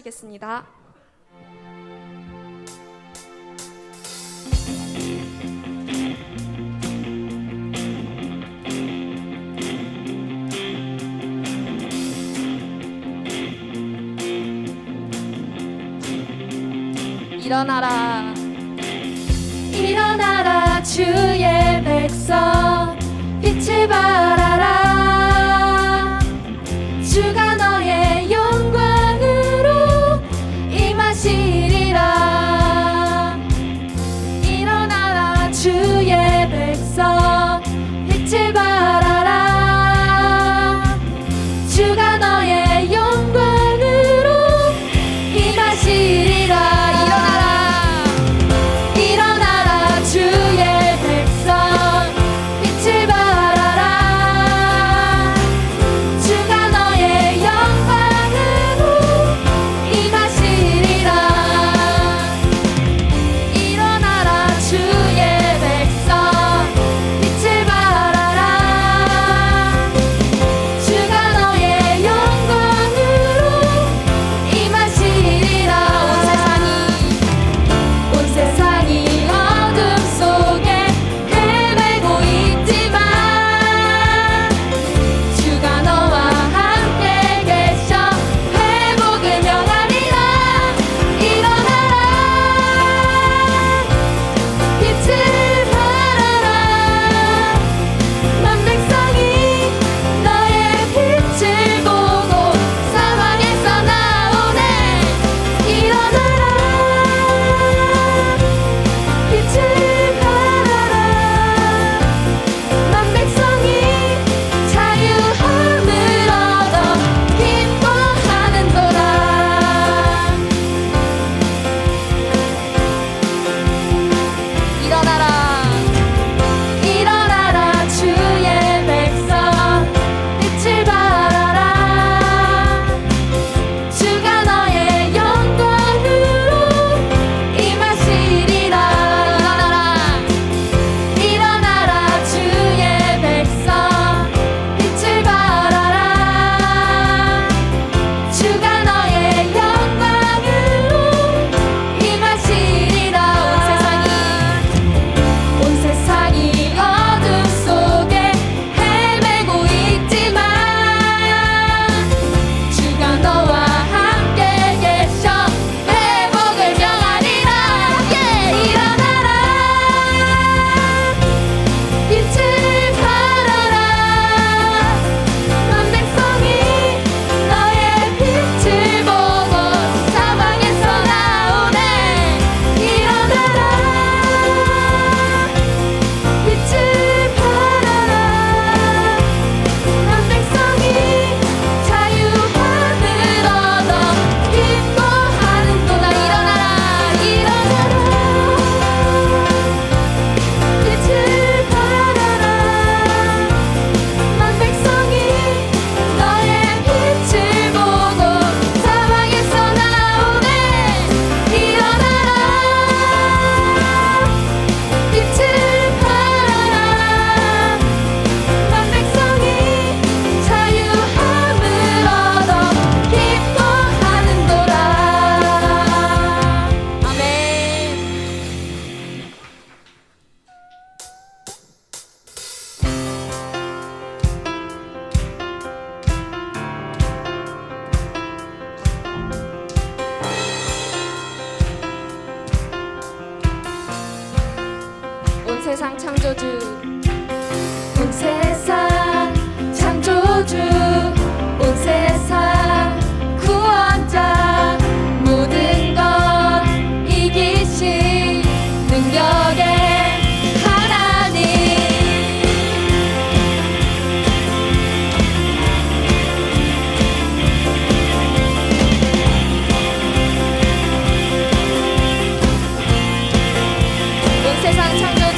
하시겠습니다. 일어나라 일어나라 주의 백성 빛을 발하라 주가 너의 영광으로 임하시리라 일어나라 주의 백성 빛을 발하라 주가 너의 영광으로 임하시리라 온 세상 창조주 온 세상 창조주 온 세상 구원자 모든 것 이기신 능력의 하나님 온 세상 창조주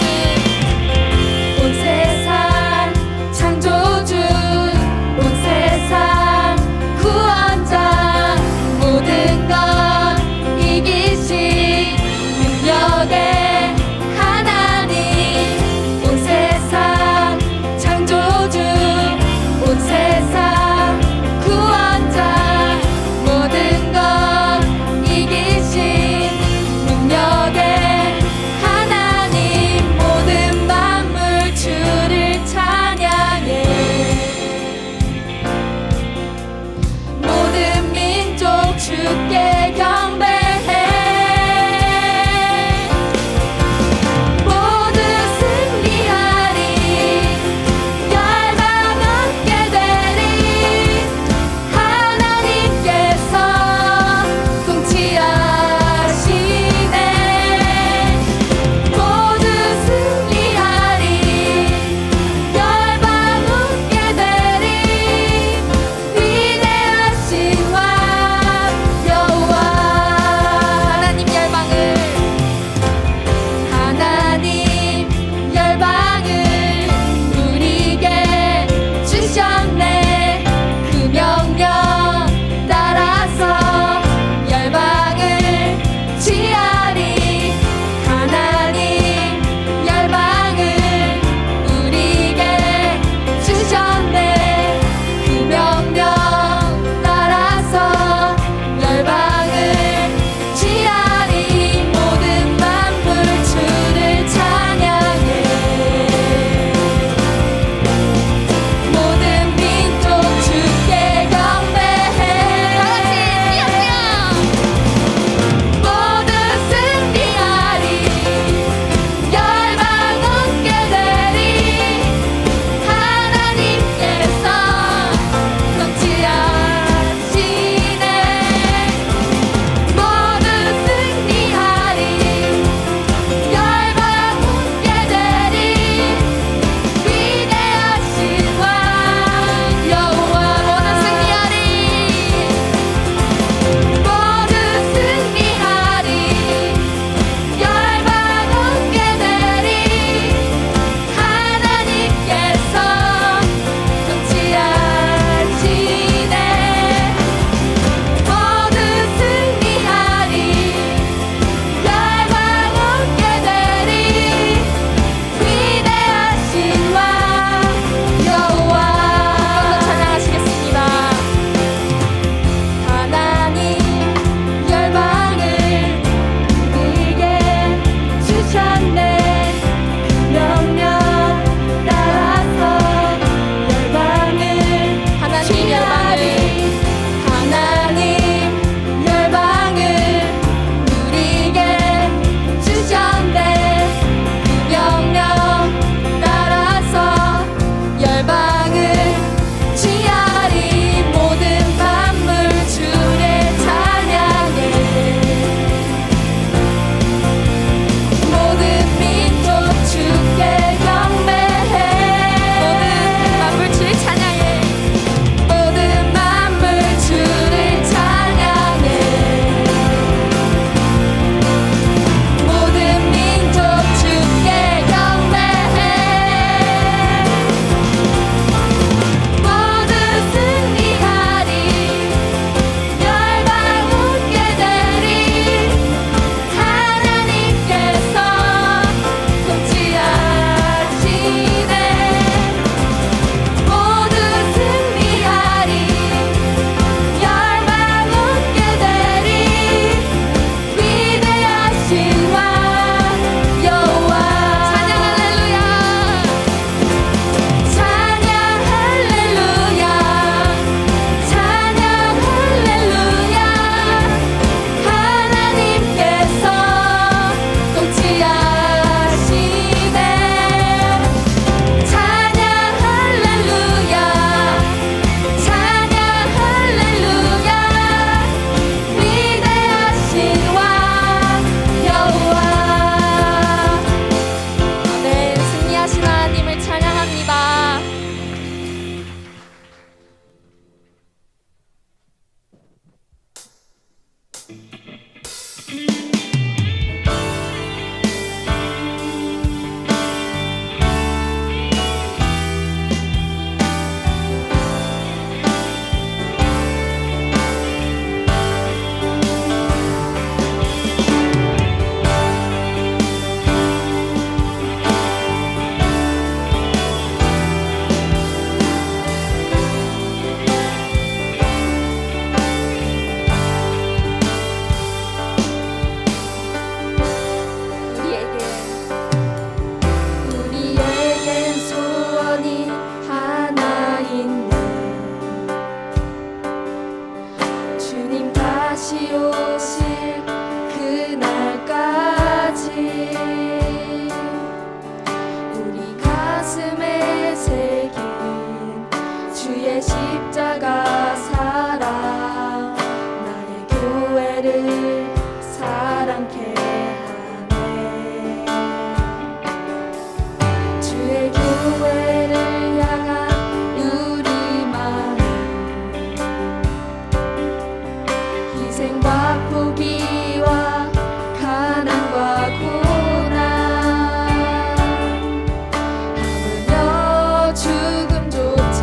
하물며 죽음조차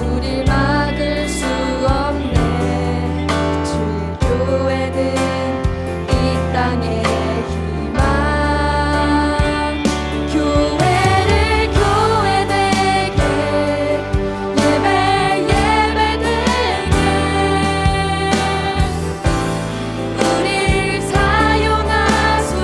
우릴 막을 수 없네. 주의 교회는 이 땅의 희망. 교회를 교회되게 예배 예배되게 우릴 사용하소서.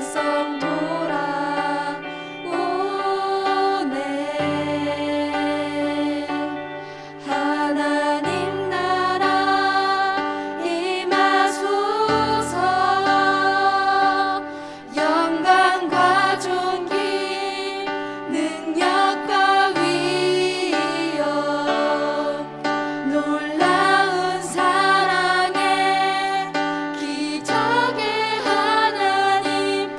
백성 돌아오네. 하나님 나라 임하소서. 영광과 존귀 능력과 위엄 놀라운 사랑에 기적의 하나님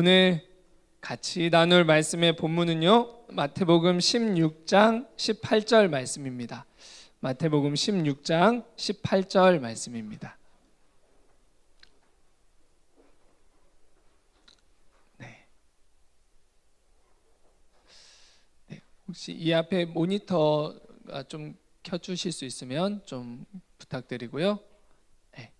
오늘 같이 나눌 말씀의 본문은요, 마태복음 16장 18절 말씀입니다. 마태복음 16장 18절 말씀입니다. 혹시 이 앞에 모니터가 좀 켜주실 수 있으면 좀 부탁드리고요. 네.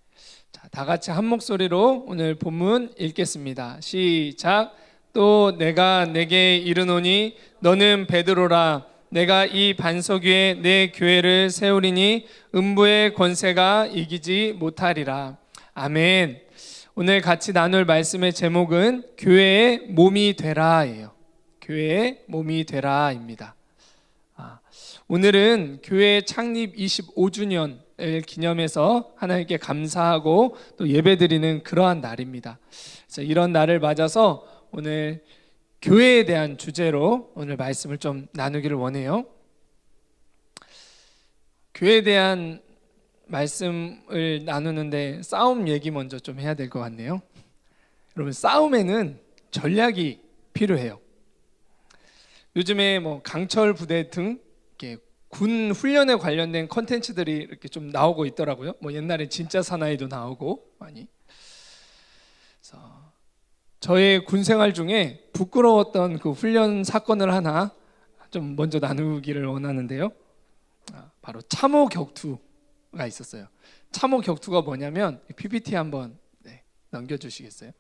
자, 다 같이 한 목소리로 오늘 본문 읽겠습니다. 시작. 또 내가 내게 이르노니 너는 베드로라. 내가 이 반석 위에 내 교회를 세우리니 음부의 권세가 이기지 못하리라. 아멘. 오늘 같이 나눌 말씀의 제목은 교회의 몸이 되라예요. 교회의 몸이 되라입니다. 오늘은 교회 창립 25주년을 기념해서 하나님께 감사하고 또 예배드리는 그러한 날입니다. 그래서 이런 날을 맞아서 오늘 교회에 대한 주제로 오늘 말씀을 좀 나누기를 원해요. 교회에 대한 말씀을 나누는데 싸움 얘기 먼저 좀 해야 될 것 같네요. 여러분, 싸움에는 전략이 필요해요. 요즘에 뭐 강철 부대 등 이렇게 군 훈련에 관련된 컨텐츠들이 이렇게 좀 나오고 있더라고요. 뭐 옛날에 진짜 사나이도 나오고 많이. 그래서 저의 군 생활 중에 부끄러웠던 그 훈련 사건을 하나 좀 먼저 나누기를 원하는데요. 바로 참호 격투가 있었어요. 참호 격투가 뭐냐면 PPT 한번 넘겨주시겠어요?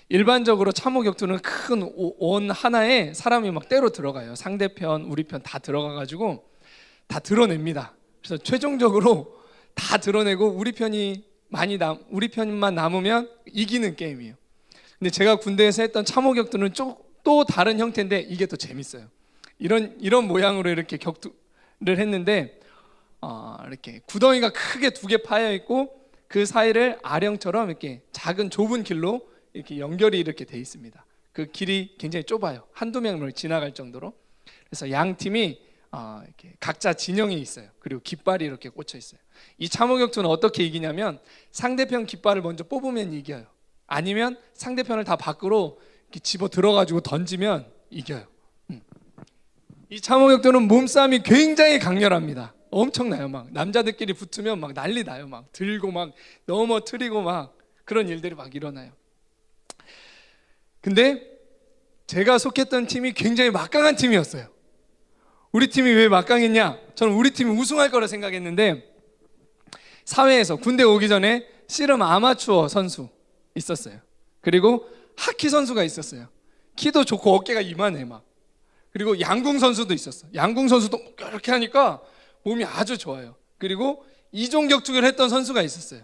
일반적으로 참호 격투는 큰 원 하나에 사람이 막 때로 들어가요. 상대편, 우리 편 다 들어가가지고 다 드러냅니다. 그래서 최종적으로 다 드러내고 우리 우리 편만 남으면 이기는 게임이에요. 근데 제가 군대에서 했던 참호 격투는 또 다른 형태인데 이게 더 재밌어요. 이런 모양으로 이렇게 격투를 했는데 이렇게 구덩이가 크게 두 개 파여 있고 그 사이를 아령처럼 이렇게 작은 좁은 길로 이렇게 연결이 이렇게 돼 있습니다. 그 길이 굉장히 좁아요. 한두 명을 지나갈 정도로. 그래서 양 팀이 이렇게 각자 진영이 있어요. 그리고 깃발이 이렇게 꽂혀 있어요. 이 참호 격투는 어떻게 이기냐면 상대편 깃발을 먼저 뽑으면 이겨요. 아니면 상대편을 다 밖으로 이렇게 집어 들어가지고 던지면 이겨요. 이 참호 격투는 몸싸움이 굉장히 강렬합니다. 엄청나요. 막 남자들끼리 붙으면 막 난리 나요. 막 들고 막 넘어뜨리고 막 그런 일들이 막 일어나요. 근데 제가 속했던 팀이 굉장히 막강한 팀이었어요. 우리 팀이 왜 막강했냐? 저는 우리 팀이 우승할 거라 생각했는데 사회에서 군대 오기 전에 씨름 아마추어 선수 있었어요. 그리고 하키 선수가 있었어요. 키도 좋고 어깨가 이만해 막. 그리고 양궁 선수도 있었어. 양궁 선수도 이렇게 하니까 몸이 아주 좋아요. 그리고 이종격투기를 했던 선수가 있었어요.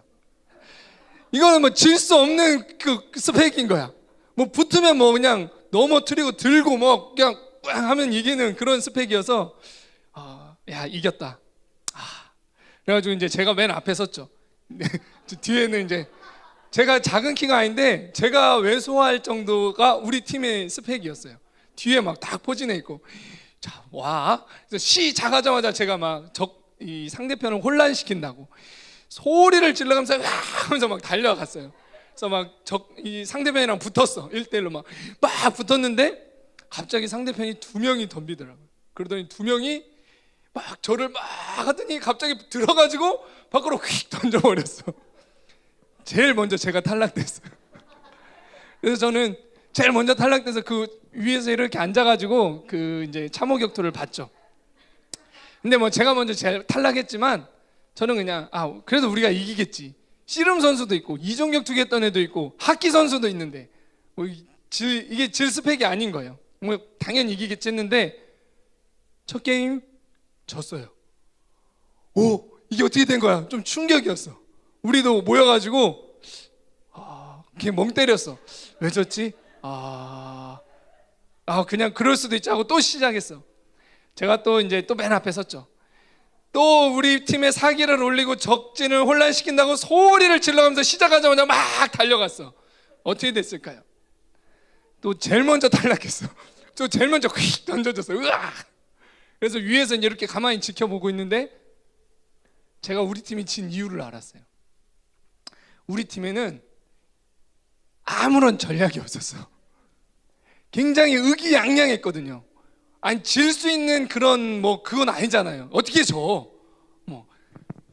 이거는 뭐 질 수 없는 그 스펙인 거야. 뭐 붙으면 뭐 그냥 넘어뜨리고 들고 뭐 그냥 꽝 하면 이기는 그런 스펙이어서 야 이겼다. 그래가지고 이제 제가 맨 앞에 섰죠. 뒤에는 이제 제가 작은 키가 아닌데 제가 왜소할 정도가 우리 팀의 스펙이었어요. 뒤에 막 딱 포진해 있고 자 와. 그래서 시작하자마자 제가 막 이 상대편을 혼란시킨다고 소리를 질러가면서 와 하면서 막 달려갔어요. 그래서 막 이 상대편이랑 붙었어. 1대1로 막 붙었는데 갑자기 상대편이 2명이 덤비더라고요. 그러더니 2명이 막 저를 막 하더니 갑자기 들어가지고 밖으로 휙 던져버렸어. 제일 먼저 제가 탈락됐어요. 그래서 저는 제일 먼저 탈락돼서 그 위에서 이렇게 앉아가지고 그 이제 참호 격투를 봤죠. 근데 뭐 제가 먼저 제일 탈락했지만 저는 그냥 그래도 우리가 이기겠지. 씨름 선수도 있고 이종격투기 했던 애도 있고 하키 선수도 있는데 뭐 이게 질 스펙이 아닌 거예요. 뭐 당연히 이기겠지 했는데 첫 게임 졌어요. 오 이게 어떻게 된 거야? 좀 충격이었어. 우리도 모여가지고 그냥 멍 때렸어. 왜 졌지? 그냥 그럴 수도 있지 하고 또 시작했어. 제가 또 이제 또 맨 앞에 섰죠. 또 우리 팀의 사기를 올리고 적진을 혼란시킨다고 소리를 질러가면서 시작하자마자 막 달려갔어. 어떻게 됐을까요? 또 제일 먼저 탈락했어. 또 제일 먼저 휙 던져졌어. 으악! 그래서 위에서 이제 이렇게 가만히 지켜보고 있는데 제가 우리 팀이 진 이유를 알았어요. 우리 팀에는 아무런 전략이 없었어. 굉장히 의기양양했거든요. 아니 질 수 있는 그런 그건 아니잖아요. 어떻게 져?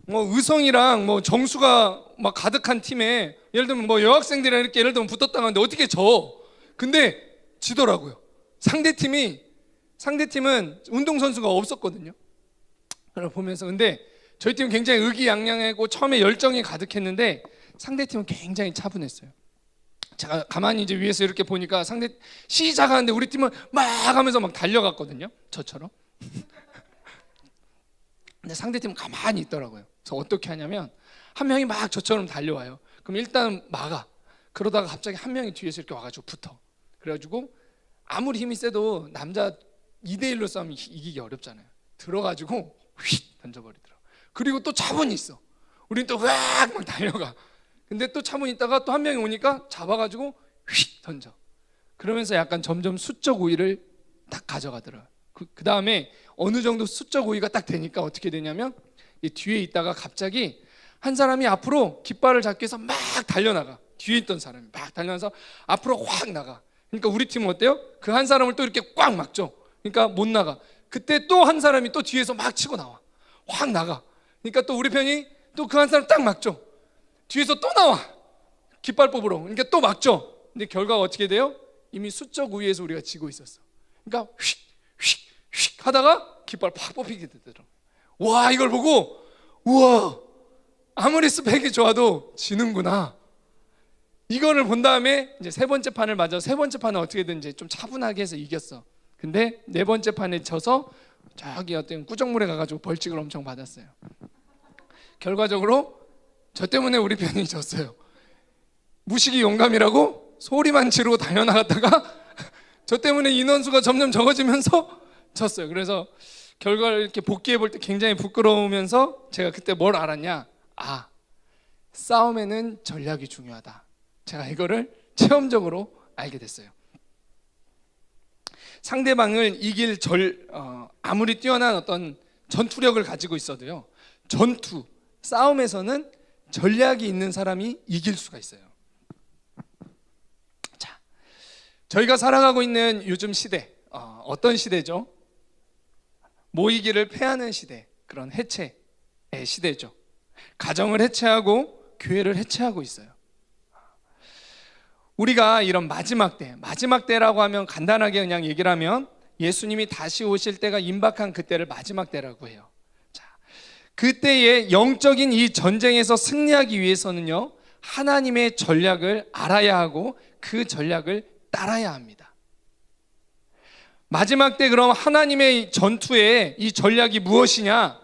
의성이랑 정수가 막 가득한 팀에 예를 들면 여학생들이랑 이렇게 예를 들면 붙었다는데 어떻게 져? 근데 지더라고요. 상대팀은 운동선수가 없었거든요. 그걸 보면서 근데 저희 팀은 굉장히 의기양양하고 처음에 열정이 가득했는데 상대팀은 굉장히 차분했어요. 제가 가만히 이제 위에서 이렇게 보니까 상대 시작하는데 우리 팀은 막 하면서 막 달려갔거든요. 저처럼. 근데 상대팀은 가만히 있더라고요. 그래서 어떻게 하냐면 한 명이 막 저처럼 달려와요. 그럼 일단 막아. 그러다가 갑자기 한 명이 뒤에서 이렇게 와가지고 붙어. 그래가지고 아무리 힘이 세도 남자 2대1로 싸우면 이기기 어렵잖아요. 들어가지고 휙 던져버리더라고. 그리고 또 차분히 있어. 우린 또 막 달려가. 근데 또 차분히 있다가 또 한 명이 오니까 잡아가지고 휙 던져. 그러면서 약간 점점 수적 우위를 딱 가져가더라고요. 그 다음에 어느 정도 수적 우위가 딱 되니까 어떻게 되냐면 이 뒤에 있다가 갑자기 한 사람이 앞으로 깃발을 잡기 위해서 막 달려나가. 뒤에 있던 사람이 막 달려나서 앞으로 확 나가. 그러니까 우리 팀은 어때요? 그 한 사람을 또 이렇게 꽉 막죠. 그러니까 못 나가. 그때 또 한 사람이 또 뒤에서 막 치고 나와. 확 나가. 그러니까 또 우리 편이 또 그 한 사람 딱 막죠. 뒤에서 또 나와. 깃발 뽑으러. 그러니까 또 막죠. 근데 결과가 어떻게 돼요? 이미 수적 우위에서 우리가 지고 있었어. 그러니까 휙 하다가 깃발 팍 뽑히게 되더라고요. 와, 이걸 보고 우와, 아무리 스펙이 좋아도 지는구나. 이거를 본 다음에 이제 세 번째 판을 맞아. 세 번째 판은 어떻게든 이제 좀 차분하게 해서 이겼어. 근데 네 번째 판에 져서 저기 어떤 구정물에 가가지고 벌칙을 엄청 받았어요. 결과적으로 저 때문에 우리 편이 졌어요. 무식이 용감이라고 소리만 지르고 달려나갔다가 저 때문에 인원수가 점점 적어지면서 졌어요. 그래서 결과를 이렇게 복귀해 볼 때 굉장히 부끄러우면서 제가 그때 뭘 알았냐? 아, 싸움에는 전략이 중요하다. 제가 이거를 체험적으로 알게 됐어요. 상대방을 이길 아무리 뛰어난 어떤 전투력을 가지고 있어도요, 싸움에서는 전략이 있는 사람이 이길 수가 있어요. 자, 저희가 살아가고 있는 요즘 시대, 어떤 시대죠? 모이기를 패하는 시대, 그런 해체의 시대죠. 가정을 해체하고 교회를 해체하고 있어요. 우리가 이런 마지막 때라고 하면 간단하게 그냥 얘기를 하면 예수님이 다시 오실 때가 임박한 그때를 마지막 때라고 해요. 자, 그때의 영적인 이 전쟁에서 승리하기 위해서는요, 하나님의 전략을 알아야 하고 그 전략을 따라야 합니다. 마지막 때 그럼 하나님의 전투의 이 전략이 무엇이냐?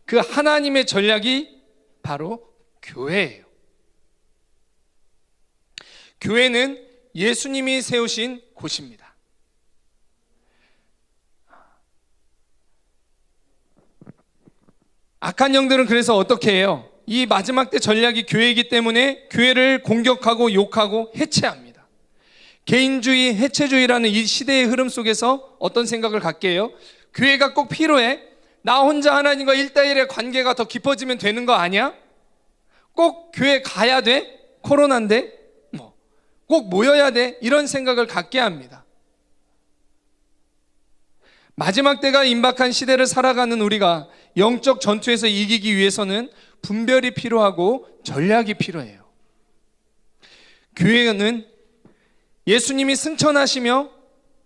그 하나님의 전략이 바로 교회예요. 교회는 예수님이 세우신 곳입니다. 악한 영들은 그래서 어떻게 해요? 이 마지막 때 전략이 교회이기 때문에 교회를 공격하고 욕하고 해체합니다. 개인주의, 해체주의라는 이 시대의 흐름 속에서 어떤 생각을 갖게 해요? 교회가 꼭 필요해? 나 혼자 하나님과 1:1의 관계가 더 깊어지면 되는 거 아니야? 꼭 교회 가야 돼? 코로나인데? 꼭 모여야 돼? 이런 생각을 갖게 합니다. 마지막 때가 임박한 시대를 살아가는 우리가 영적 전투에서 이기기 위해서는 분별이 필요하고 전략이 필요해요. 교회는 예수님이 승천하시며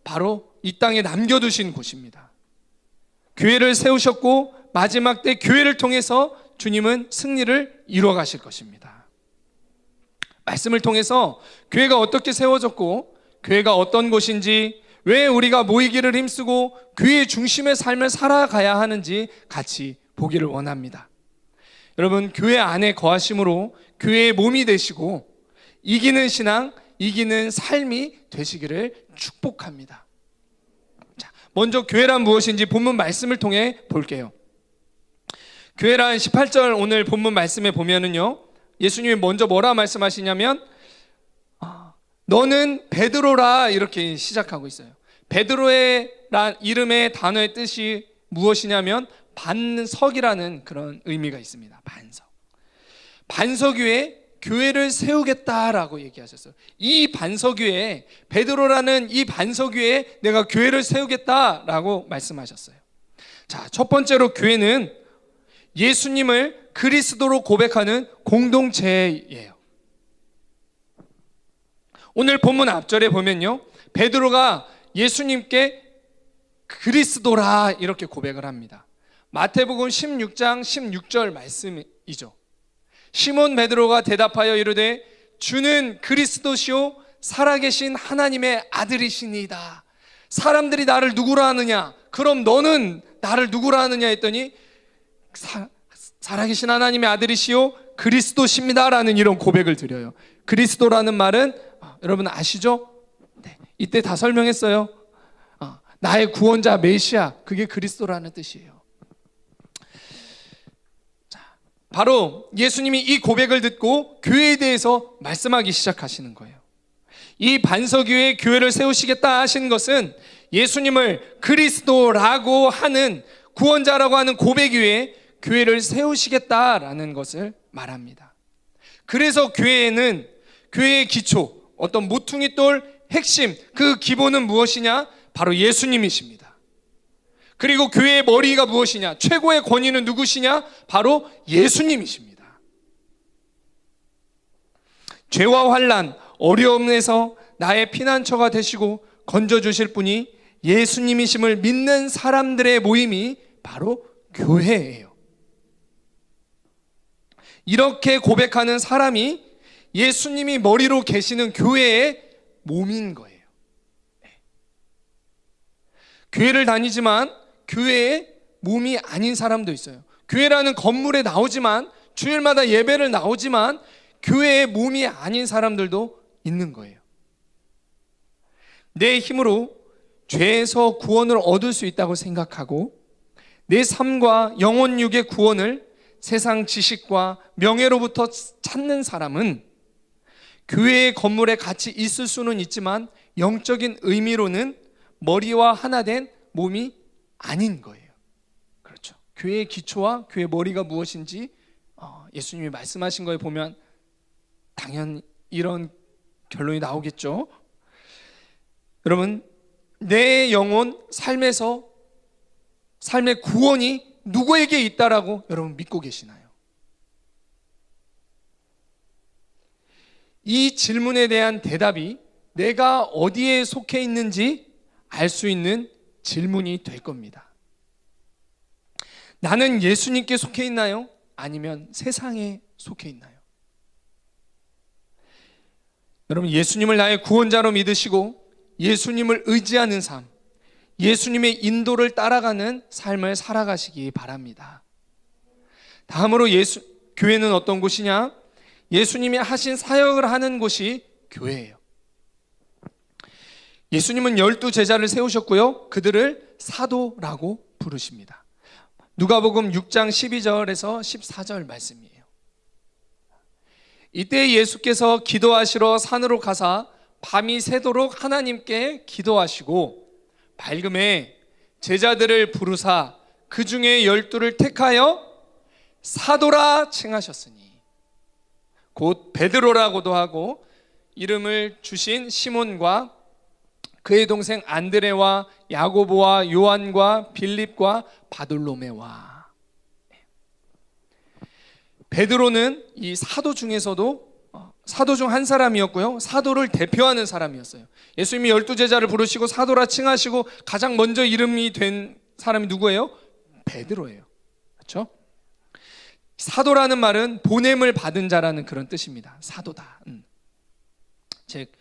바로 이 땅에 남겨두신 곳입니다. 교회를 세우셨고 마지막 때 교회를 통해서 주님은 승리를 이루어 가실 것입니다. 말씀을 통해서 교회가 어떻게 세워졌고 교회가 어떤 곳인지, 왜 우리가 모이기를 힘쓰고 교회의 중심의 삶을 살아가야 하는지 같이 보기를 원합니다. 여러분, 교회 안에 거하심으로 교회의 몸이 되시고 이기는 신앙, 이기는 삶이 되시기를 축복합니다. 자, 먼저 교회란 무엇인지 본문 말씀을 통해 볼게요. 교회란 18절 오늘 본문 말씀에 보면은요, 예수님이 먼저 뭐라 말씀하시냐면 너는 베드로라 이렇게 시작하고 있어요. 베드로의 이름의 단어의 뜻이 무엇이냐면 반석이라는 그런 의미가 있습니다. 반석 위에 교회를 세우겠다라고 얘기하셨어요. 이 반석 위에, 베드로라는 이 반석 위에 내가 교회를 세우겠다라고 말씀하셨어요. 자, 첫 번째로 교회는 예수님을 그리스도로 고백하는 공동체예요. 오늘 본문 앞절에 보면요, 베드로가 예수님께 그리스도라 이렇게 고백을 합니다. 마태복음 16장 16절 말씀이죠. 시몬 베드로가 대답하여 이르되 주는 그리스도시요 살아계신 하나님의 아들이시니이다. 사람들이 나를 누구라 하느냐? 그럼 너는 나를 누구라 하느냐 했더니 살아계신 하나님의 아들이시요 그리스도십니다라는 이런 고백을 드려요. 그리스도라는 말은 여러분 아시죠? 네, 이때 다 설명했어요. 나의 구원자 메시아, 그게 그리스도라는 뜻이에요. 자, 바로 예수님이 이 고백을 듣고 교회에 대해서 말씀하기 시작하시는 거예요. 이 반석 위에 교회를 세우시겠다 하신 것은 예수님을 그리스도라고 하는, 구원자라고 하는 고백 위에 교회를 세우시겠다라는 것을 말합니다. 그래서 교회에는, 교회의 기초, 어떤 모퉁이 돌 핵심, 그 기본은 무엇이냐? 바로 예수님이십니다. 그리고 교회의 머리가 무엇이냐? 최고의 권위는 누구시냐? 바로 예수님이십니다. 죄와 환난, 어려움에서 나의 피난처가 되시고 건져주실 분이 예수님이심을 믿는 사람들의 모임이 바로 교회예요. 이렇게 고백하는 사람이 예수님이 머리로 계시는 교회의 몸인 거예요. 교회를 다니지만 교회의 몸이 아닌 사람도 있어요. 교회라는 건물에 나오지만, 주일마다 예배를 나오지만 교회의 몸이 아닌 사람들도 있는 거예요. 내 힘으로 죄에서 구원을 얻을 수 있다고 생각하고 내 삶과 영혼 육의 구원을 세상 지식과 명예로부터 찾는 사람은 교회의 건물에 같이 있을 수는 있지만 영적인 의미로는 머리와 하나 된 몸이 아닌 거예요. 그렇죠. 교회의 기초와 교회의 머리가 무엇인지 예수님이 말씀하신 거에 보면 당연 이런 결론이 나오겠죠. 여러분, 내 영혼, 삶에서 삶의 구원이 누구에게 있다라고 여러분 믿고 계시나요? 이 질문에 대한 대답이 내가 어디에 속해 있는지 알 수 있는 질문이 될 겁니다. 나는 예수님께 속해 있나요? 아니면 세상에 속해 있나요? 여러분, 예수님을 나의 구원자로 믿으시고 예수님을 의지하는 삶, 예수님의 인도를 따라가는 삶을 살아가시기 바랍니다. 다음으로 교회는 어떤 곳이냐? 예수님이 하신 사역을 하는 곳이 교회예요. 예수님은 12제자를 세우셨고요, 그들을 사도라고 부르십니다. 누가복음 6장 12절에서 14절 말씀이에요. 이때 예수께서 기도하시러 산으로 가사 밤이 새도록 하나님께 기도하시고 밝음에 제자들을 부르사 그 중에 12를 택하여 사도라 칭하셨으니, 곧 베드로라고도 하고 이름을 주신 시몬과 그의 동생 안드레와 야고보와 요한과 빌립과 바돌로메와. 베드로는 이 사도 중에서도 사도 중 한 사람이었고요, 사도를 대표하는 사람이었어요. 예수님이 12제자를 부르시고 사도라 칭하시고 가장 먼저 이름이 된 사람이 누구예요? 베드로예요. 그렇죠? 사도라는 말은 보냄을 받은 자라는 그런 뜻입니다. 사도다. 즉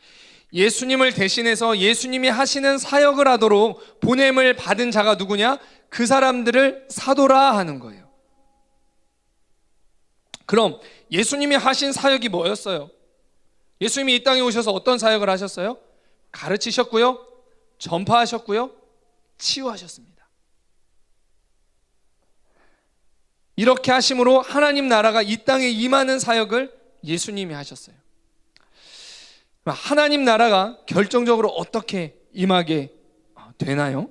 예수님을 대신해서 예수님이 하시는 사역을 하도록 보냄을 받은 자가 누구냐? 그 사람들을 사도라 하는 거예요. 그럼 예수님이 하신 사역이 뭐였어요? 예수님이 이 땅에 오셔서 어떤 사역을 하셨어요? 가르치셨고요, 전파하셨고요, 치유하셨습니다. 이렇게 하심으로 하나님 나라가 이 땅에 임하는 사역을 예수님이 하셨어요. 하나님 나라가 결정적으로 어떻게 임하게 되나요?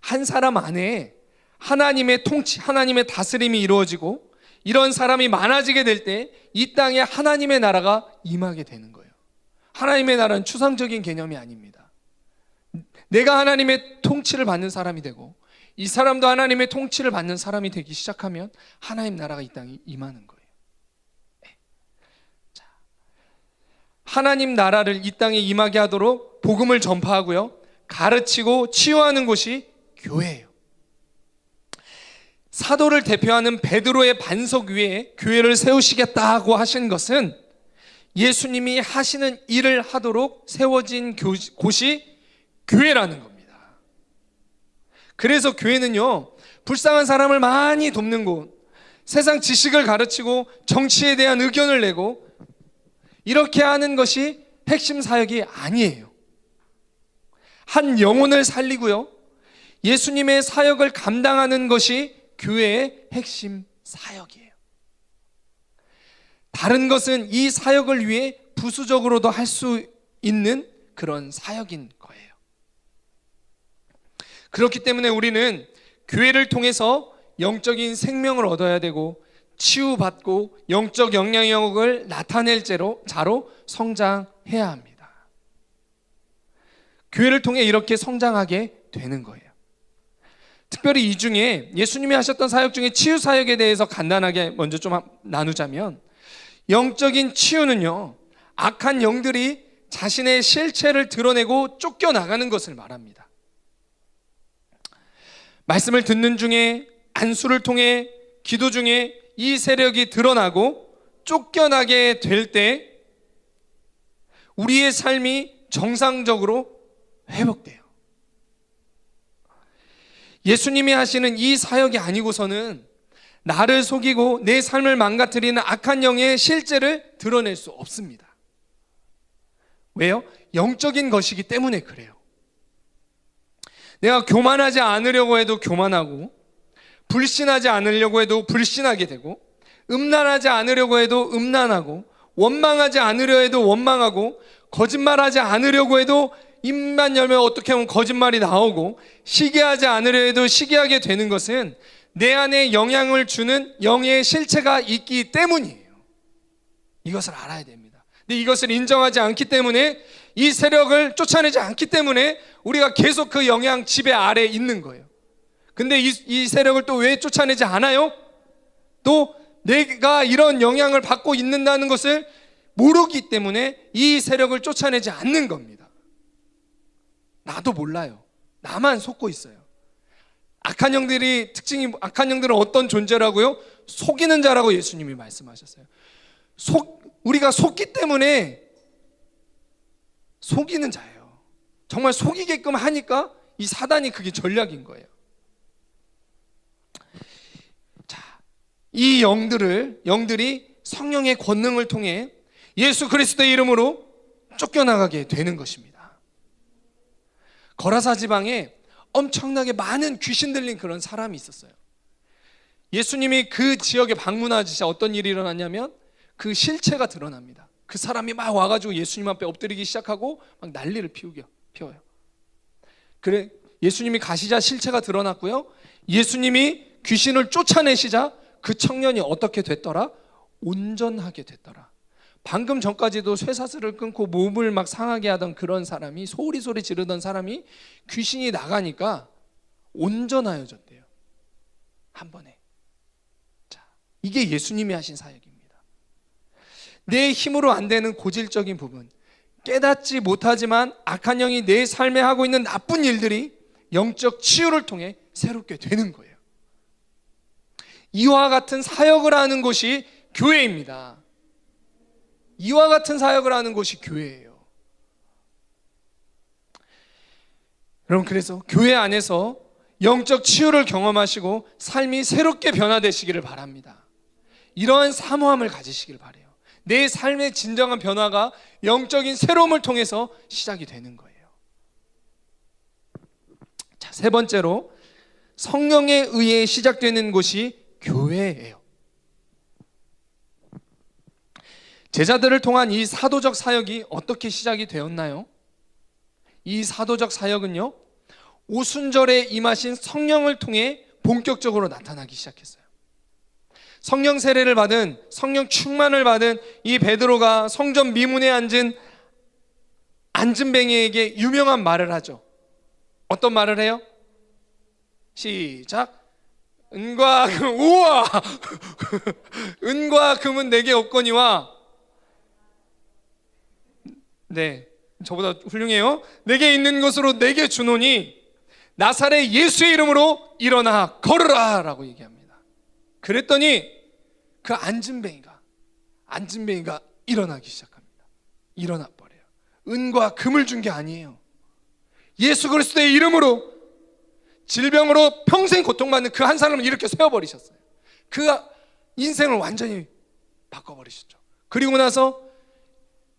한 사람 안에 하나님의 통치, 하나님의 다스림이 이루어지고 이런 사람이 많아지게 될 때 이 땅에 하나님의 나라가 임하게 되는 거예요. 하나님의 나라는 추상적인 개념이 아닙니다. 내가 하나님의 통치를 받는 사람이 되고 이 사람도 하나님의 통치를 받는 사람이 되기 시작하면 하나님 나라가 이 땅에 임하는 거예요. 자, 하나님 나라를 이 땅에 임하게 하도록 복음을 전파하고요, 가르치고 치유하는 곳이 교회예요. 사도를 대표하는 베드로의 반석 위에 교회를 세우시겠다고 하신 것은 예수님이 하시는 일을 하도록 세워진 곳이 교회라는 겁니다. 그래서 교회는요, 불쌍한 사람을 많이 돕는 곳, 세상 지식을 가르치고 정치에 대한 의견을 내고 이렇게 하는 것이 핵심 사역이 아니에요. 한 영혼을 살리고요, 예수님의 사역을 감당하는 것이 교회의 핵심 사역이에요. 다른 것은 이 사역을 위해 부수적으로도 할 수 있는 그런 사역인 거예요. 그렇기 때문에 우리는 교회를 통해서 영적인 생명을 얻어야 되고 치유받고 영적 영향력을 나타낼 자로 성장해야 합니다. 교회를 통해 이렇게 성장하게 되는 거예요. 특별히 이 중에 예수님이 하셨던 사역 중에 치유 사역에 대해서 간단하게 먼저 좀 나누자면, 영적인 치유는요, 악한 영들이 자신의 실체를 드러내고 쫓겨나가는 것을 말합니다. 말씀을 듣는 중에, 안수를 통해, 기도 중에 이 세력이 드러나고 쫓겨나게 될 때 우리의 삶이 정상적으로 회복돼요. 예수님이 하시는 이 사역이 아니고서는 나를 속이고 내 삶을 망가뜨리는 악한 영의 실제를 드러낼 수 없습니다. 왜요? 영적인 것이기 때문에 그래요. 내가 교만하지 않으려고 해도 교만하고, 불신하지 않으려고 해도 불신하게 되고, 음란하지 않으려고 해도 음란하고, 원망하지 않으려 해도 원망하고, 거짓말하지 않으려고 해도 입만 열면 어떻게 하면 거짓말이 나오고, 시기하지 않으려 해도 시기하게 되는 것은 내 안에 영향을 주는 영의 실체가 있기 때문이에요. 이것을 알아야 됩니다. 근데 이것을 인정하지 않기 때문에, 이 세력을 쫓아내지 않기 때문에 우리가 계속 그 영향 지배 아래에 있는 거예요. 근데 이 세력을 또 왜 쫓아내지 않아요? 또 내가 이런 영향을 받고 있는다는 것을 모르기 때문에 이 세력을 쫓아내지 않는 겁니다. 나도 몰라요. 나만 속고 있어요. 악한 영들은 어떤 존재라고요? 속이는 자라고 예수님이 말씀하셨어요. 우리가 속기 때문에 속이는 자예요. 정말 속이게끔 하니까 이 사단이 그게 전략인 거예요. 자, 이 영들이 성령의 권능을 통해 예수 그리스도의 이름으로 쫓겨나가게 되는 것입니다. 거라사 지방에 엄청나게 많은 귀신 들린 그런 사람이 있었어요. 예수님이 그 지역에 방문하시자 어떤 일이 일어났냐면, 그 실체가 드러납니다. 그 사람이 막 와가지고 예수님 앞에 엎드리기 시작하고 막 난리를 피워요. 그래, 예수님이 가시자 실체가 드러났고요, 예수님이 귀신을 쫓아내시자 그 청년이 어떻게 됐더라? 온전하게 됐더라. 방금 전까지도 쇠사슬을 끊고 몸을 막 상하게 하던 그런 사람이, 소리 지르던 사람이 귀신이 나가니까 온전하여졌대요. 한 번에. 자, 이게 예수님이 하신 사역입니다. 내 힘으로 안 되는 고질적인 부분, 깨닫지 못하지만 악한 영이 내 삶에 하고 있는 나쁜 일들이 영적 치유를 통해 새롭게 되는 거예요. 이와 같은 사역을 하는 곳이 교회입니다. 이와 같은 사역을 하는 곳이 교회예요. 여러분, 그래서 교회 안에서 영적 치유를 경험하시고 삶이 새롭게 변화되시기를 바랍니다. 이러한 사모함을 가지시길 바라요. 내 삶의 진정한 변화가 영적인 새로움을 통해서 시작이 되는 거예요. 자, 세 번째로 성령에 의해 시작되는 곳이 교회예요. 제자들을 통한 이 사도적 사역이 어떻게 시작이 되었나요? 이 사도적 사역은요, 오순절에 임하신 성령을 통해 본격적으로 나타나기 시작했어요. 성령 세례를 받은, 성령 충만을 받은 이 베드로가 성전 미문에 앉은 안진뱅이에게 유명한 말을 하죠. 어떤 말을 해요? 시작. 은과 금, 우와! 은과 금은 내게 없거니와, 네, 저보다 훌륭해요. 내게 있는 것으로 내게 주노니 나사렛 예수의 이름으로 일어나 걸으라 라고 얘기합니다. 그랬더니 그 안진뱅이가 일어나기 시작합니다. 일어나 버려요. 은과 금을 준 게 아니에요. 예수 그리스도의 이름으로 질병으로 평생 고통받는 그 한 사람을 이렇게 세워버리셨어요. 그 인생을 완전히 바꿔버리셨죠. 그리고 나서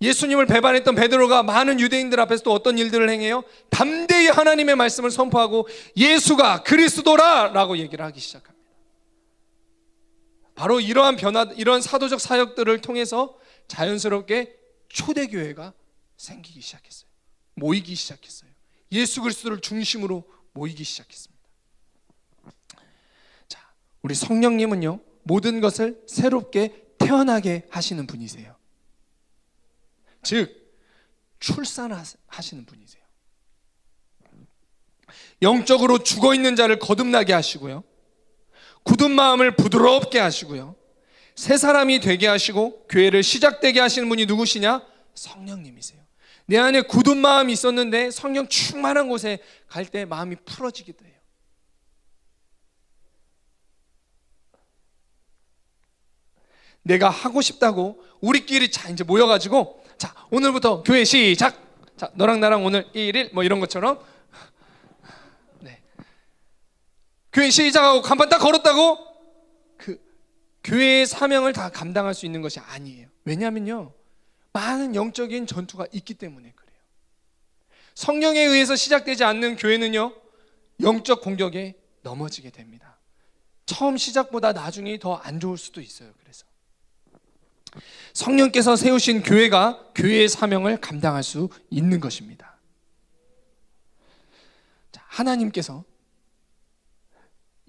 예수님을 배반했던 베드로가 많은 유대인들 앞에서 또 어떤 일들을 행해요? 담대히 하나님의 말씀을 선포하고 예수가 그리스도라 라고 얘기를 하기 시작합니다. 바로 이러한 이러한 사도적 사역들을 통해서 자연스럽게 초대교회가 생기기 시작했어요. 모이기 시작했어요. 예수 그리스도를 중심으로 모이기 시작했습니다. 자, 우리 성령님은요, 모든 것을 새롭게 태어나게 하시는 분이세요. 즉 출산하시는 분이세요. 영적으로 죽어있는 자를 거듭나게 하시고요, 굳은 마음을 부드럽게 하시고요, 새 사람이 되게 하시고 교회를 시작되게 하시는 분이 누구시냐? 성령님이세요. 내 안에 굳은 마음이 있었는데 성령 충만한 곳에 갈 때 마음이 풀어지기도 해요. 내가 하고 싶다고 우리끼리 자 이제 모여가지고, 자 오늘부터 교회 시작. 자 너랑 나랑 오늘 1일 뭐 이런 것처럼, 네, 교회 시작하고 간판 딱 걸었다고 그 교회의 사명을 다 감당할 수 있는 것이 아니에요. 왜냐하면요, 많은 영적인 전투가 있기 때문에 그래요. 성령에 의해서 시작되지 않는 교회는요, 영적 공격에 넘어지게 됩니다. 처음 시작보다 나중이 더 안 좋을 수도 있어요. 그래서 성령께서 세우신 교회가 교회의 사명을 감당할 수 있는 것입니다. 자, 하나님께서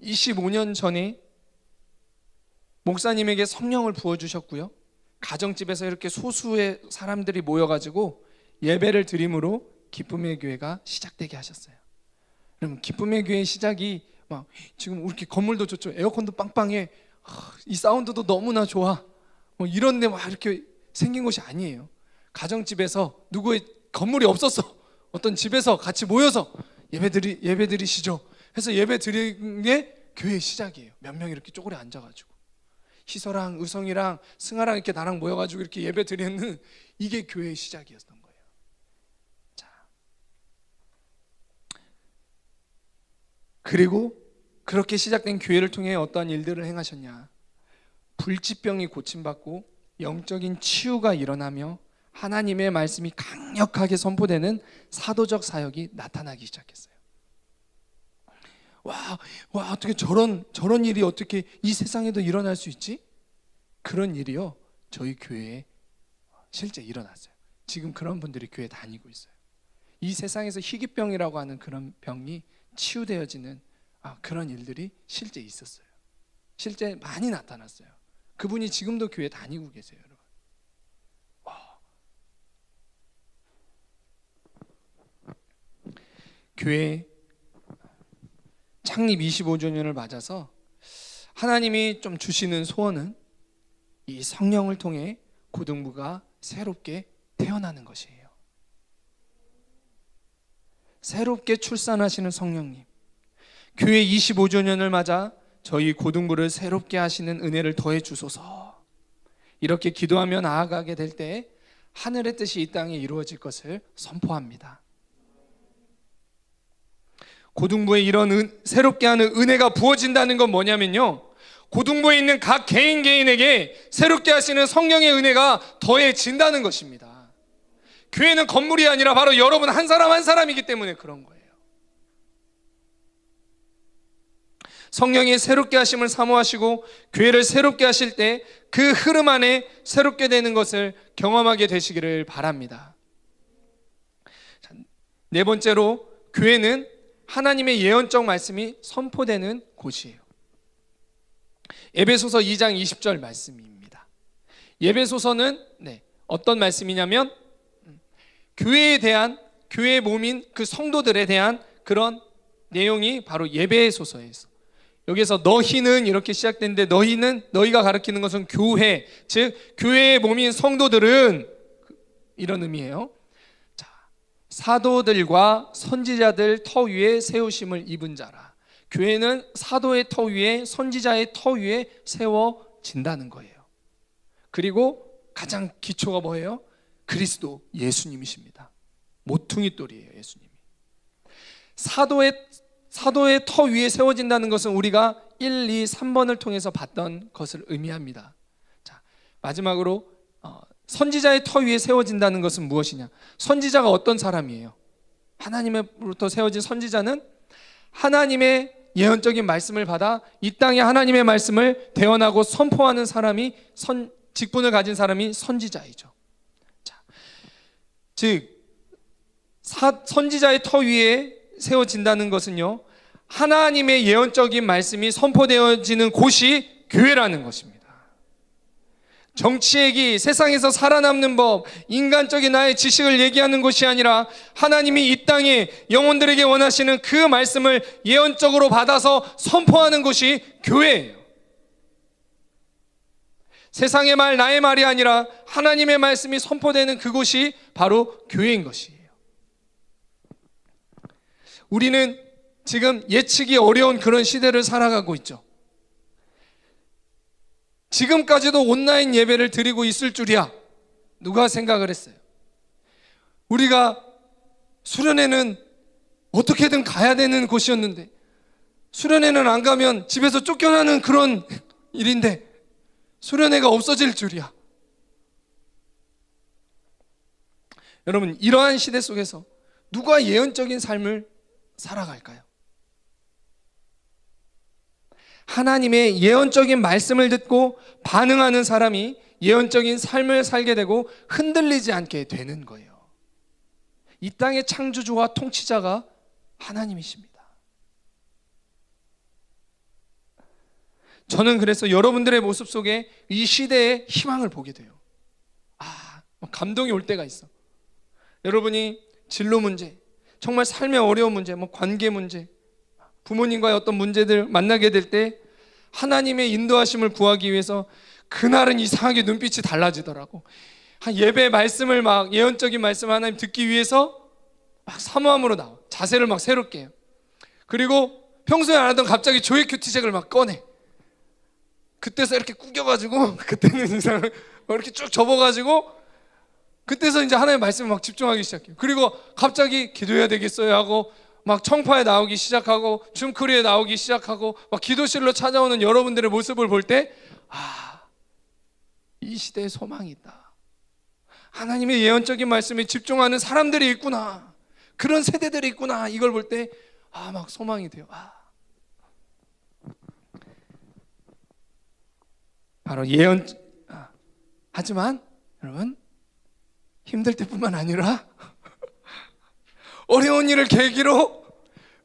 25년 전에 목사님에게 성령을 부어주셨고요, 가정집에서 이렇게 소수의 사람들이 모여가지고 예배를 드림으로 기쁨의 교회가 시작되게 하셨어요. 그러면 기쁨의 교회 시작이 막 지금 이렇게 건물도 좋죠, 에어컨도 빵빵해, 이 사운드도 너무나 좋아, 뭐 이런데 막 이렇게 생긴 것이 아니에요. 가정집에서 누구의 건물이 없었어, 어떤 집에서 같이 모여서 예배 드리시죠 해서 예배 드리는 게 교회의 시작이에요. 몇 명 이렇게 쪼그려 앉아가지고 희서랑 의성이랑 승아랑 이렇게 나랑 모여가지고 이렇게 예배 드리는, 이게 교회의 시작이었던 거예요. 자, 그리고 그렇게 시작된 교회를 통해 어떠한 일들을 행하셨냐? 불치병이 고침받고 영적인 치유가 일어나며 하나님의 말씀이 강력하게 선포되는 사도적 사역이 나타나기 시작했어요. 와 어떻게 저런 일이 어떻게 이 세상에도 일어날 수 있지? 그런 일이요, 저희 교회에 실제 일어났어요. 지금 그런 분들이 교회 다니고 있어요. 이 세상에서 희귀병이라고 하는 그런 병이 치유되어지는 그런 일들이 실제 있었어요. 실제 많이 나타났어요. 그분이 지금도 교회 다니고 계세요, 여러분. 교회 창립 25주년을 맞아서 하나님이 좀 주시는 소원은 이 성령을 통해 고등부가 새롭게 태어나는 것이에요. 새롭게 출산하시는 성령님, 교회 25주년을 맞아 저희 고등부를 새롭게 하시는 은혜를 더해 주소서. 이렇게 기도하며 나아가게 될 때 하늘의 뜻이 이 땅에 이루어질 것을 선포합니다. 고등부에 이런 새롭게 하는 은혜가 부어진다는 건 뭐냐면요, 고등부에 있는 각 개인에게 새롭게 하시는 성령의 은혜가 더해진다는 것입니다. 교회는 건물이 아니라 바로 여러분 한 사람 한 사람이기 때문에 그런 거예요. 성령의 새롭게 하심을 사모하시고 교회를 새롭게 하실 때 그 흐름 안에 새롭게 되는 것을 경험하게 되시기를 바랍니다. 네 번째로, 교회는 하나님의 예언적 말씀이 선포되는 곳이에요. 에베소서 2장 20절 말씀입니다. 에베소서는 어떤 말씀이냐면 교회에 대한, 교회의 몸인 그 성도들에 대한 그런 내용이 바로 예배소서에서, 여기서 너희는 이렇게 시작되는데, 너희가 가리키는 것은 교회, 즉 교회의 몸인 성도들은 이런 의미예요. 자, 사도들과 선지자들 터 위에 세우심을 입은 자라. 교회는 사도의 터 위에, 선지자의 터 위에 세워진다는 거예요. 그리고 가장 기초가 뭐예요? 그리스도 예수님이십니다. 모퉁이 돌이에요, 예수님이. 사도의 터 위에 세워진다는 것은 우리가 1, 2, 3번을 통해서 봤던 것을 의미합니다. 자, 마지막으로 선지자의 터 위에 세워진다는 것은 무엇이냐? 선지자가 어떤 사람이에요? 하나님으로부터 세워진 선지자는 하나님의 예언적인 말씀을 받아 이 땅에 하나님의 말씀을 대언하고 선포하는 사람이, 직분을 가진 사람이 선지자이죠. 자, 즉 선지자의 터 위에 세워진다는 것은요, 하나님의 예언적인 말씀이 선포되어지는 곳이 교회라는 것입니다. 정치얘기, 세상에서 살아남는 법, 인간적인 나의 지식을 얘기하는 것이 아니라 하나님이 이 땅에 영혼들에게 원하시는 그 말씀을 예언적으로 받아서 선포하는 것이 교회예요. 세상의 말, 나의 말이 아니라 하나님의 말씀이 선포되는 그곳이 바로 교회인 것이에요. 우리는 지금 예측이 어려운 그런 시대를 살아가고 있죠. 지금까지도 온라인 예배를 드리고 있을 줄이야 누가 생각을 했어요? 우리가 수련회는 어떻게든 가야 되는 곳이었는데, 수련회는 안 가면 집에서 쫓겨나는 그런 일인데 수련회가 없어질 줄이야. 여러분, 이러한 시대 속에서 누가 예언적인 삶을 살아갈까요? 하나님의 예언적인 말씀을 듣고 반응하는 사람이 예언적인 삶을 살게 되고 흔들리지 않게 되는 거예요. 이 땅의 창조주와 통치자가 하나님이십니다. 저는 그래서 여러분들의 모습 속에 이 시대의 희망을 보게 돼요. 감동이 올 때가 있어. 여러분이 진로 문제, 정말 삶의 어려운 문제, 관계 문제, 부모님과의 어떤 문제들 만나게 될 때 하나님의 인도하심을 구하기 위해서 그날은 이상하게 눈빛이 달라지더라고. 예배 말씀을 예언적인 말씀 하나님 듣기 위해서 사모함으로 나와. 자세를 새롭게 해요. 그리고 평소에 안 하던 갑자기 조회 큐티책을 꺼내. 그때서 이렇게 구겨가지고, 그때는 이상을 이렇게 쭉 접어가지고, 그때서 이제 하나님의 말씀에 집중하기 시작해요. 그리고 갑자기 기도해야 되겠어요 하고 청파에 나오기 시작하고 줌크리에 나오기 시작하고 기도실로 찾아오는 여러분들의 모습을 볼 때, 이 시대에 소망이 있다. 하나님의 예언적인 말씀에 집중하는 사람들이 있구나. 그런 세대들이 있구나. 이걸 볼 때 소망이 돼요. 바로 하지만 여러분, 힘들 때뿐만 아니라 어려운 일을 계기로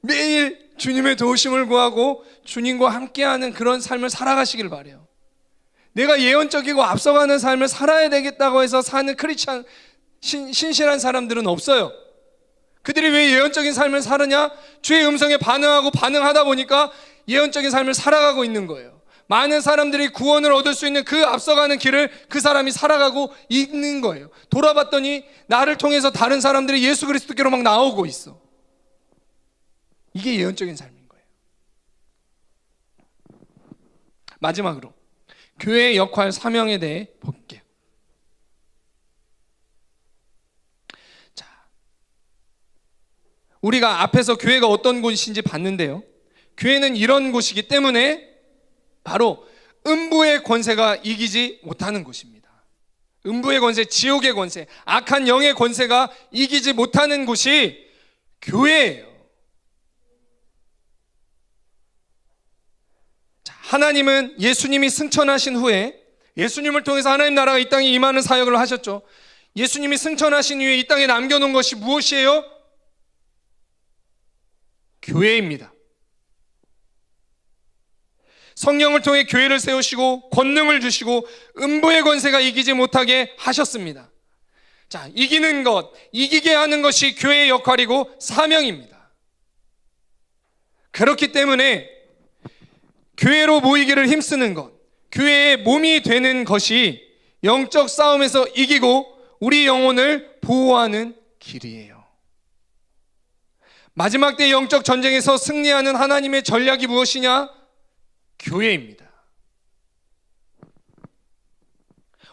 매일 주님의 도우심을 구하고 주님과 함께하는 그런 삶을 살아가시길 바라요. 내가 예언적이고 앞서가는 삶을 살아야 되겠다고 해서 사는 크리스찬, 신실한 사람들은 없어요. 그들이 왜 예언적인 삶을 사느냐? 주의 음성에 반응하다 보니까 예언적인 삶을 살아가고 있는 거예요. 많은 사람들이 구원을 얻을 수 있는 그 앞서가는 길을 그 사람이 살아가고 있는 거예요. 돌아봤더니 나를 통해서 다른 사람들이 예수 그리스도께로 나오고 있어. 이게 예언적인 삶인 거예요. 마지막으로 교회의 역할, 사명에 대해 볼게요. 자, 우리가 앞에서 교회가 어떤 곳인지 봤는데요, 교회는 이런 곳이기 때문에 바로 음부의 권세가 이기지 못하는 곳입니다. 음부의 권세, 지옥의 권세, 악한 영의 권세가 이기지 못하는 곳이 교회예요. 자, 하나님은 예수님이 승천하신 후에, 예수님을 통해서 하나님 나라가 이 땅에 임하는 사역을 하셨죠. 예수님이 승천하신 후에 이 땅에 남겨놓은 것이 무엇이에요? 교회입니다. 성령을 통해 교회를 세우시고 권능을 주시고 음부의 권세가 이기지 못하게 하셨습니다. 자, 이기는 것, 이기게 하는 것이 교회의 역할이고 사명입니다. 그렇기 때문에 교회로 모이기를 힘쓰는 것, 교회의 몸이 되는 것이 영적 싸움에서 이기고 우리 영혼을 보호하는 길이에요. 마지막 때 영적 전쟁에서 승리하는 하나님의 전략이 무엇이냐? 교회입니다.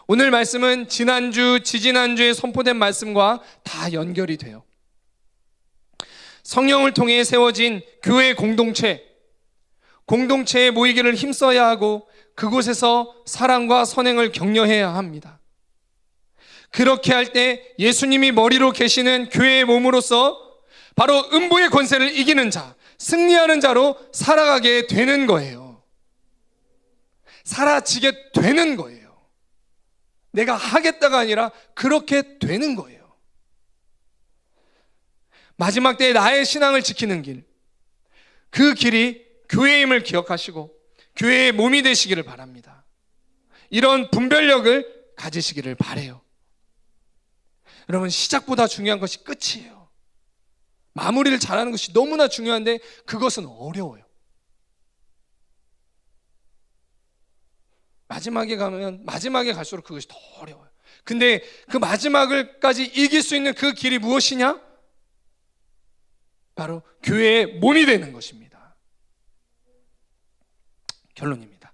오늘 말씀은 지난주, 지지난주에 선포된 말씀과 다 연결이 돼요. 성령을 통해 세워진 교회 공동체에 모이기를 힘써야 하고 그곳에서 사랑과 선행을 격려해야 합니다. 그렇게 할 때 예수님이 머리로 계시는 교회의 몸으로서 바로 음부의 권세를 이기는 자, 승리하는 자로 살아가게 되는 거예요. 사라지게 되는 거예요. 내가 하겠다가 아니라 그렇게 되는 거예요. 마지막 때에 나의 신앙을 지키는 길, 그 길이 교회임을 기억하시고 교회의 몸이 되시기를 바랍니다. 이런 분별력을 가지시기를 바라요. 여러분, 시작보다 중요한 것이 끝이에요. 마무리를 잘하는 것이 너무나 중요한데 그것은 어려워요. 마지막에 갈수록 그것이 더 어려워요. 근데 그 마지막을까지 이길 수 있는 그 길이 무엇이냐? 바로 교회의 몸이 되는 것입니다. 결론입니다.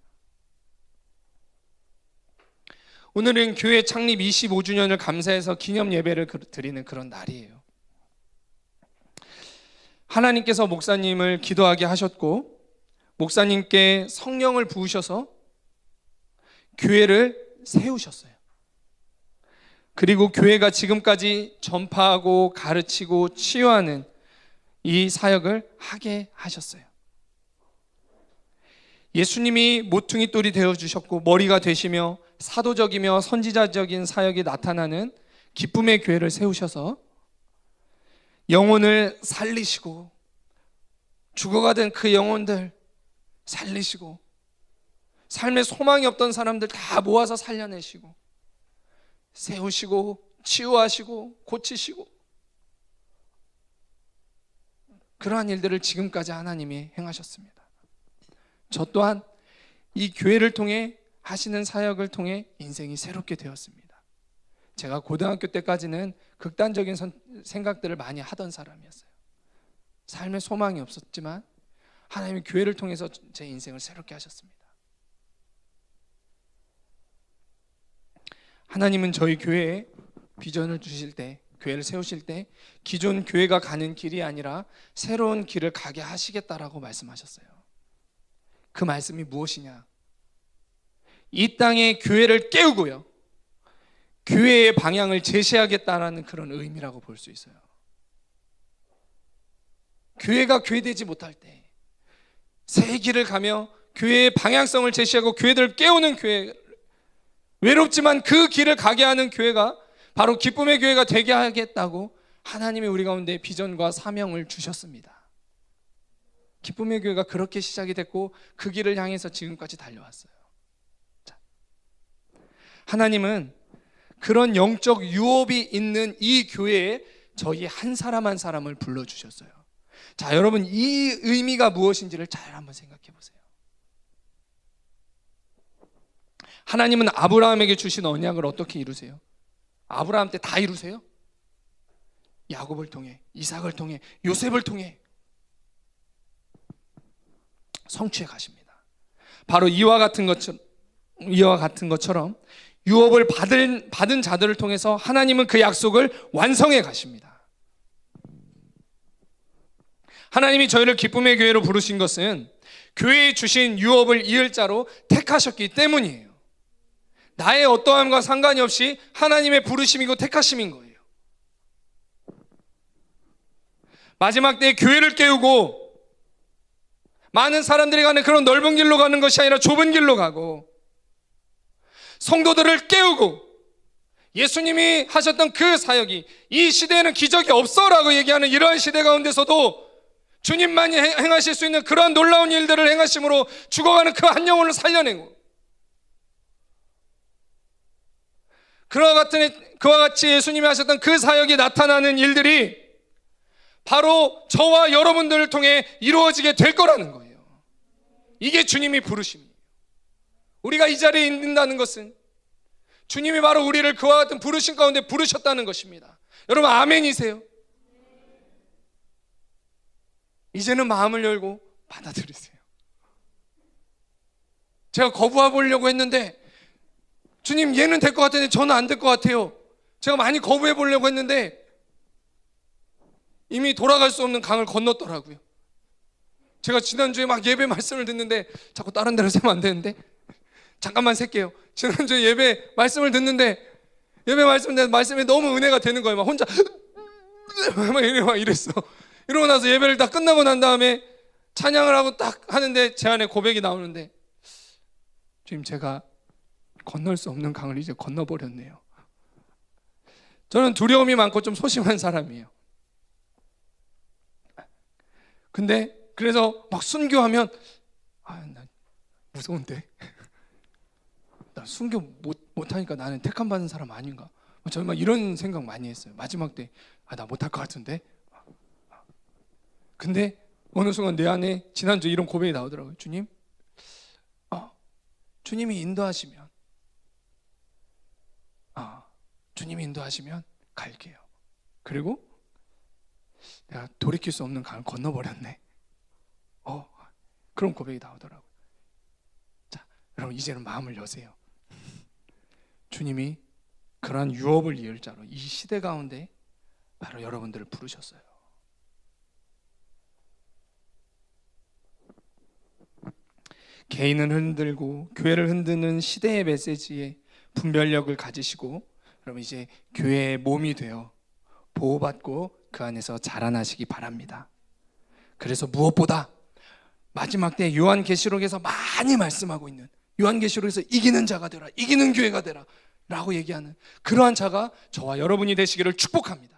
오늘은 교회 창립 25주년을 감사해서 기념 예배를 드리는 그런 날이에요. 하나님께서 목사님을 기도하게 하셨고 목사님께 성령을 부으셔서 교회를 세우셨어요. 그리고 교회가 지금까지 전파하고 가르치고 치유하는 이 사역을 하게 하셨어요. 예수님이 모퉁이 돌이 되어주셨고 머리가 되시며 사도적이며 선지자적인 사역이 나타나는 기쁨의 교회를 세우셔서 영혼을 살리시고 죽어가던 그 영혼들 살리시고 삶에 소망이 없던 사람들 다 모아서 살려내시고 세우시고 치유하시고 고치시고 그러한 일들을 지금까지 하나님이 행하셨습니다. 저 또한 이 교회를 통해 하시는 사역을 통해 인생이 새롭게 되었습니다. 제가 고등학교 때까지는 극단적인 생각들을 많이 하던 사람이었어요. 삶에 소망이 없었지만 하나님이 교회를 통해서 제 인생을 새롭게 하셨습니다. 하나님은 저희 교회에 비전을 주실 때, 교회를 세우실 때 기존 교회가 가는 길이 아니라 새로운 길을 가게 하시겠다라고 말씀하셨어요. 그 말씀이 무엇이냐? 이 땅에 교회를 깨우고요, 교회의 방향을 제시하겠다라는 그런 의미라고 볼 수 있어요. 교회가 교회되지 못할 때 새 길을 가며 교회의 방향성을 제시하고 교회들을 깨우는 교회, 외롭지만 그 길을 가게 하는 교회가 바로 기쁨의 교회가 되게 하겠다고 하나님이 우리 가운데 비전과 사명을 주셨습니다. 기쁨의 교회가 그렇게 시작이 됐고 그 길을 향해서 지금까지 달려왔어요. 자, 하나님은 그런 영적 유업이 있는 이 교회에 저희 한 사람 한 사람을 불러주셨어요. 자, 여러분, 이 의미가 무엇인지를 잘 한번 생각해 보세요. 하나님은 아브라함에게 주신 언약을 어떻게 이루세요? 아브라함 때 다 이루세요? 야곱을 통해, 이삭을 통해, 요셉을 통해 성취해 가십니다. 바로 이와 같은 것처럼 유업을 받은 자들을 통해서 하나님은 그 약속을 완성해 가십니다. 하나님이 저희를 기쁨의 교회로 부르신 것은 교회에 주신 유업을 이을 자로 택하셨기 때문이에요. 나의 어떠함과 상관이 없이 하나님의 부르심이고 택하심인 거예요. 마지막 때에 교회를 깨우고 많은 사람들이 가는 그런 넓은 길로 가는 것이 아니라 좁은 길로 가고 성도들을 깨우고 예수님이 하셨던 그 사역이 이 시대에는 기적이 없어라고 얘기하는 이러한 시대 가운데서도 주님만이 행하실 수 있는 그러한 놀라운 일들을 행하심으로 죽어가는 그 한 영혼을 살려내고, 그와 같이 예수님이 하셨던 그 사역이 나타나는 일들이 바로 저와 여러분들을 통해 이루어지게 될 거라는 거예요. 이게 주님이 부르심이에요. 우리가 이 자리에 있는다는 것은 주님이 바로 우리를 그와 같은 부르심 가운데 부르셨다는 것입니다. 여러분 아멘이세요? 이제는 마음을 열고 받아들이세요. 제가 거부해 보려고 했는데, 주님 얘는 될 것 같은데 저는 안 될 것 같아요. 제가 많이 거부해 보려고 했는데 이미 돌아갈 수 없는 강을 건넜더라고요. 제가 지난주에 막 예배 말씀을 듣는데, 자꾸 다른 데로 세면 안 되는데 잠깐만 셀게요. 지난주에 예배 말씀을 듣는데 말씀에 너무 은혜가 되는 거예요. 막 혼자 막 이랬어. 이러고 나서 예배를 다 끝나고 난 다음에 찬양을 하고 딱 하는데 제 안에 고백이 나오는데, 주님 제가 건널 수 없는 강을 이제 건너버렸네요. 저는 두려움이 많고 좀 소심한 사람이에요. 근데 그래서 막 순교하면 나 무서운데 나 순교 못하니까 나는 택함 받은 사람 아닌가, 저는 막 이런 생각 많이 했어요. 마지막 때 나 못할 것 같은데. 근데 어느 순간 내 안에 지난주에 이런 고백이 나오더라고요. 주님, 주님이 인도하시면 갈게요. 그리고 내가 돌이킬 수 없는 강을 건너버렸네. 그런 고백이 나오더라고요. 자, 여러분 이제는 마음을 여세요. 주님이 그러한 유업을 이을 자로 이 시대 가운데 바로 여러분들을 부르셨어요. 개인을 흔들고 교회를 흔드는 시대의 메시지에 분별력을 가지시고, 여러분 이제 교회의 몸이 되어 보호받고 그 안에서 자라나시기 바랍니다. 그래서 무엇보다 마지막 때 요한계시록에서 많이 말씀하고 있는, 요한계시록에서 이기는 자가 되라, 이기는 교회가 되라 라고 얘기하는 그러한 자가 저와 여러분이 되시기를 축복합니다.